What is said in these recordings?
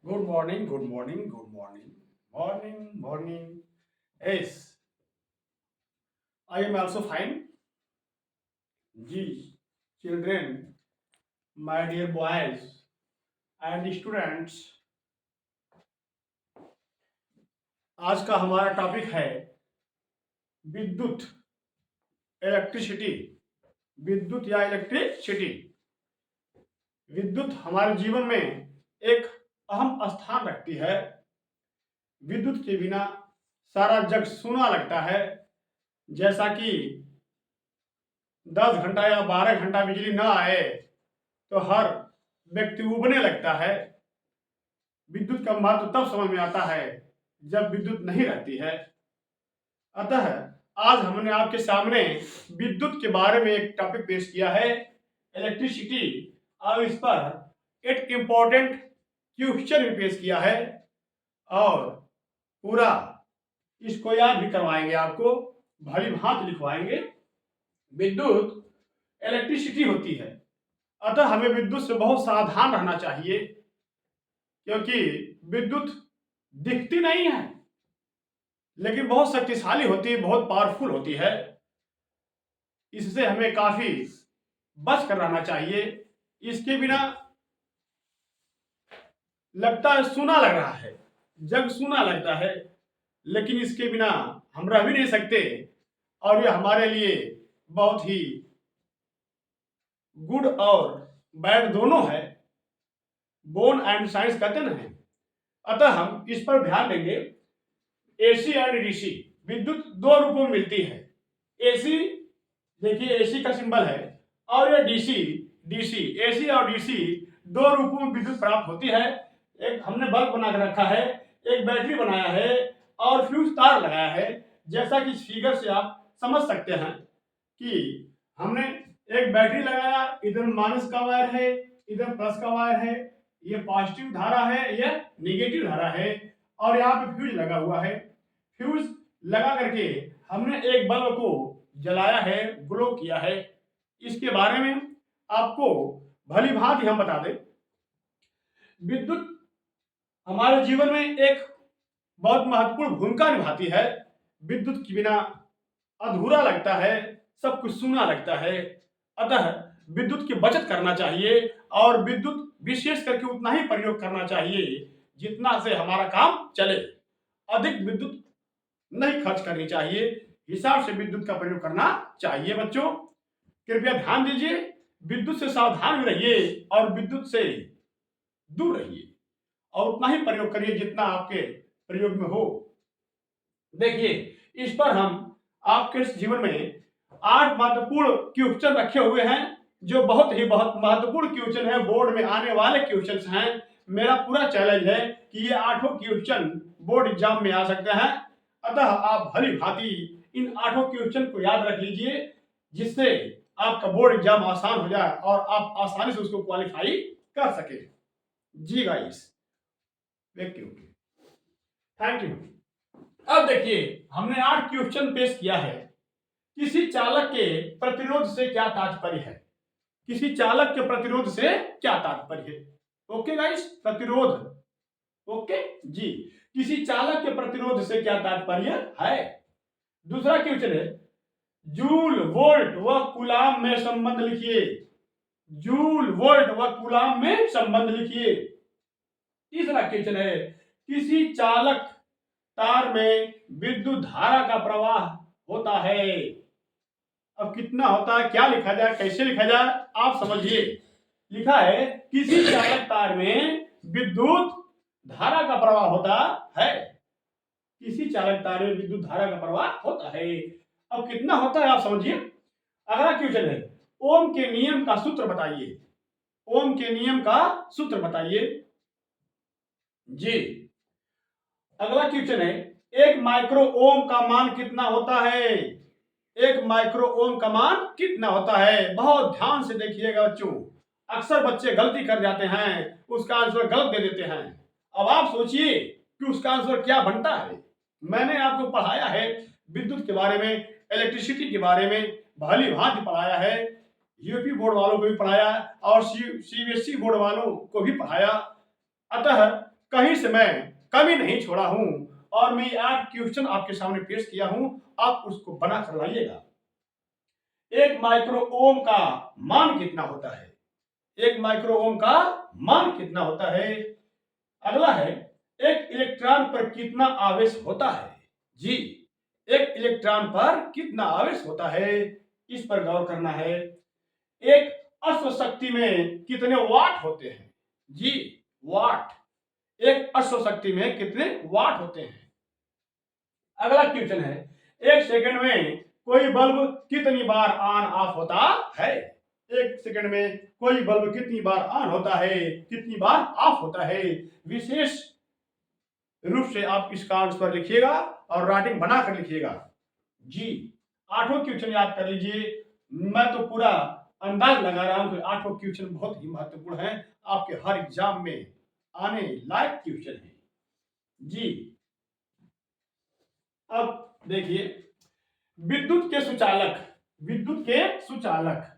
Good morning, good morning, good morning. Morning, morning. Yes, I am also fine. G, children, my dear boys and students, आज का हमारा topic है विद्युत, electricity. विद्युत या electricity. विद्युत हमारे जीवन में एक अहम स्थान रखती है। विद्युत के बिना सारा जग सूना लगता है। जैसा कि 10 घंटा या 12 घंटा बिजली न आए तो हर व्यक्ति उबने लगता है। विद्युत का महत्व तब समझ में आता है जब विद्युत नहीं रहती है। अतः आज हमने आपके सामने विद्युत के बारे में एक टॉपिक पेश किया है, इलेक्ट्रिसिटी। और इस पर एक इम्पोर्टेंट क्वेश्चन भी पेश किया है और पूरा इसको याद भी करवाएंगे, आपको भली भांति लिखवाएंगे। विद्युत इलेक्ट्रिसिटी होती है, अतः हमें विद्युत से बहुत सावधान रहना चाहिए, क्योंकि विद्युत दिखती नहीं है लेकिन बहुत शक्तिशाली होती है, बहुत पावरफुल होती है। इससे हमें काफी बच कर रहना चाहिए। इसके बिना लगता है सूना लग रहा है, जग सूना लगता है, लेकिन इसके बिना हम रह भी नहीं सकते। और यह हमारे लिए बहुत ही गुड और बैड दोनों है, बोन एंड साइंस कहते ना है। अतः हम इस पर ध्यान देंगे। एसी एंड डीसी, विद्युत दो रूपों में मिलती है। एसी, देखिए एसी का सिंबल है, और ये डीसी। डीसी, एसी और डीसी दो रूपों में विद्युत प्राप्त होती है। एक हमने बल्ब बना कर रखा है, एक बैटरी बनाया है और फ्यूज तार लगाया है। जैसा कि इस फिगर से आप समझ सकते हैं कि हमने एक बैटरी लगाया, इधर माइनस का वायर है, इधर प्लस का वायर है। ये पॉजिटिव धारा है, यह नेगेटिव धारा है, और यहाँ पे फ्यूज लगा हुआ है। फ्यूज लगा करके हमने एक बल्ब को जलाया है, ग्लो किया है। इसके बारे में आपको भली भांति हम बता दें। विद्युत हमारे जीवन में एक बहुत महत्वपूर्ण भूमिका निभाती है। विद्युत के बिना अधूरा लगता है, सब कुछ सूना लगता है। अतः विद्युत की बचत करना चाहिए और विद्युत विशेष करके उतना ही प्रयोग करना चाहिए जितना से हमारा काम चले। अधिक विद्युत नहीं खर्च करनी चाहिए, हिसाब से विद्युत का प्रयोग करना चाहिए। बच्चों कृपया ध्यान दीजिए, विद्युत से सावधान भी रहिए और विद्युत से दूर रहिए और उतना ही प्रयोग करिए जितना आपके प्रयोग में हो। देखिए, इस पर हम आपके जीवन में 8 महत्वपूर्ण क्वेश्चन रखे हुए हैं, जो बहुत महत्वपूर्ण क्वेश्चन है, बोर्ड में आने वाले क्वेश्चन हैं। मेरा पूरा चैलेंज है कि ये 8 क्वेश्चन बोर्ड एग्जाम में आ सकते हैं। अतः आप भली भांति इन 8 क्वेश्चन को याद रख लीजिए, जिससे आपका बोर्ड एग्जाम आसान हो जाए और आप आसानी से उसको क्वालिफाई कर सके। जी गाइस, थैंक यू। अब देखिए, हमने 8 क्वेश्चन पेश किया है। किसी चालक के प्रतिरोध से क्या तात्पर्य है? किसी चालक के प्रतिरोध से क्या तात्पर्य है? ओके गाइस, प्रतिरोध। ओके जी, किसी चालक के प्रतिरोध से क्या तात्पर्य है? दूसरा क्वेश्चन है, जूल, वोल्ट व कूलाम में संबंध लिखिए। जूल, वोल्ट व कूलाम में संबंध लिखिए। तीसरा क्वेश्चन है, किसी चालक तार में विद्युत धारा का प्रवाह होता है। अब कितना होता है, क्या लिखा जाए, कैसे लिखा जाए, आप समझिए। लिखा है, किसी चालक तार में विद्युत धारा का प्रवाह होता है। किसी चालक तार में विद्युत धारा का प्रवाह होता है। अब कितना होता है आप समझिए। अगला क्वेश्चन है, ओम के नियम का सूत्र बताइए। ओम के नियम का सूत्र बताइए जी। अगला क्वेश्चन है, एक माइक्रो ओम का मान कितना होता है? एक माइक्रो ओम का मान कितना होता है? बहुत ध्यान से देखिएगा बच्चों, अक्सर बच्चे गलती कर जाते हैं, उसका आंसर गलत दे देते हैं। अब आप सोचिए कि उसका आंसर क्या बनता है। मैंने आपको पढ़ाया है विद्युत के बारे में, इलेक्ट्रिसिटी के बारे में भली भांति पढ़ाया है। यूपी बोर्ड वालों को भी पढ़ाया और सीबीएसई बोर्ड वालों को भी पढ़ाया। अतः कहीं से मैं कमी नहीं छोड़ा हूं और मैं 8 क्वेश्चन आपके सामने पेश किया हूं, आप उसको बना कर लाइएगा। एक माइक्रो ओम का मान कितना होता है? एक माइक्रो ओम का मान कितना होता है? अगला है, एक इलेक्ट्रॉन पर कितना आवेश होता है? जी, एक इलेक्ट्रॉन पर कितना आवेश होता है, इस पर गौर करना है। एक अश्व शक्ति में कितने वाट होते हैं? जी, वाट। एक अश्व शक्ति में कितने वाट होते हैं? अगला क्वेश्चन है, एक सेकंड में कोई बल्ब कितनी बार ऑन ऑफ होता है? एक सेकंड में कोई बल्ब कितनी बार ऑन होता है, कितनी बार ऑफ होता है? विशेष रूप से आप इसका आंसर लिखिएगा और राइटिंग बनाकर लिखिएगा। जी, 8वां क्वेश्चन याद कर लीजिए। मैं तो पूरा अंदाज लगा रहा हूं कि 8वां क्वेश्चन बहुत ही महत्वपूर्ण है, आपके हर एग्जाम में आने लायक क्वेश्चन है। जी, अब देखिए, विद्युत के सुचालक, विद्युत के सुचालक।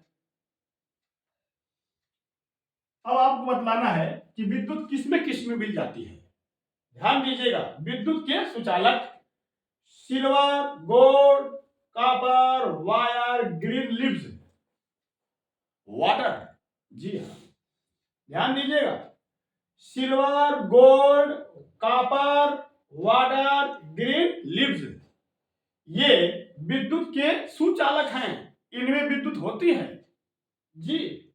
अब आपको बतलाना है कि विद्युत किसमें किसमें मिल जाती है। ध्यान दीजिएगा, विद्युत के सुचालक silver, gold, copper, wire, green leaves, water. जी हाँ, ध्यान दीजिएगा, silver, gold, copper, water, green leaves, ये विद्युत के सुचालक हैं, इनमें विद्युत होती है। जी,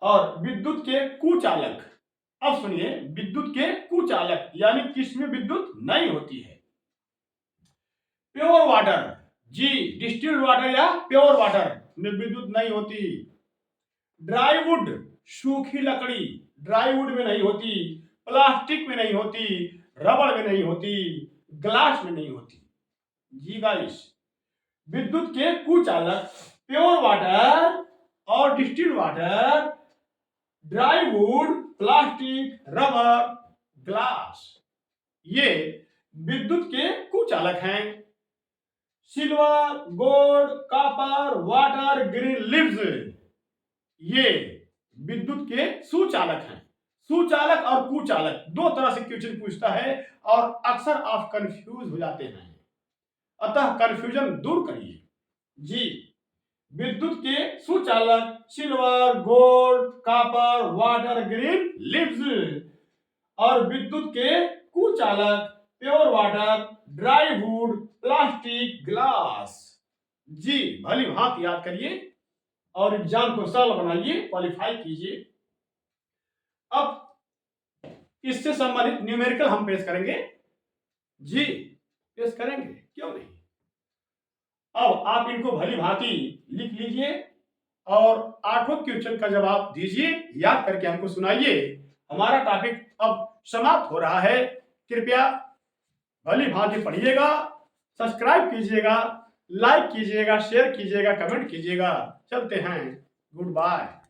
और विद्युत के कुचालक। अब सुनिए, विद्युत के कुचालक यानी किसमें विद्युत नहीं होती है? प्योर वाटर, जी, डिस्टिल्ड वाटर या प्योर वाटर में विद्युत नहीं होती। ड्राई वुड, सूखी लकड़ी, ड्राई वुड में नहीं होती। प्लास्टिक में नहीं होती, रबड़ में नहीं होती, ग्लास में नहीं होती। जी गाइस, विद्युत के कुचालक प्योर वाटर और distilled water, dry wood, plastic, rubber, glass, ये विद्युत के कुचालक हैं। Silver, gold, copper, water, green leaves, ये विद्युत के सुचालक हैं। सुचालक और कुचालक दो तरह से क्वेश्चन पूछता है और अक्सर आप कंफ्यूज हो जाते हैं, अतः कंफ्यूजन दूर करिए। जी, विद्युत के सुचालक silver, gold, copper, water, green leaves, और विद्युत के कुचालक pure water, dry wood, plastic, glass. जी, भली भांति याद करिए और एग्जाम को सरल बनाइए, क्वालिफाई कीजिए। अब इससे संबंधित न्यूमेरिकल हम पेश करेंगे। जी, पेश करेंगे, क्यों नहीं। अब आप इनको भली भांति लिख लीजिए और 8वां क्वेश्चन का जवाब दीजिए, याद करके हमको सुनाइए। हमारा टॉपिक अब समाप्त हो रहा है। कृपया भली भांति पढ़िएगा, सब्सक्राइब कीजिएगा, लाइक कीजिएगा, शेयर कीजिएगा, कमेंट कीजिएगा। चलते हैं, गुड बाय।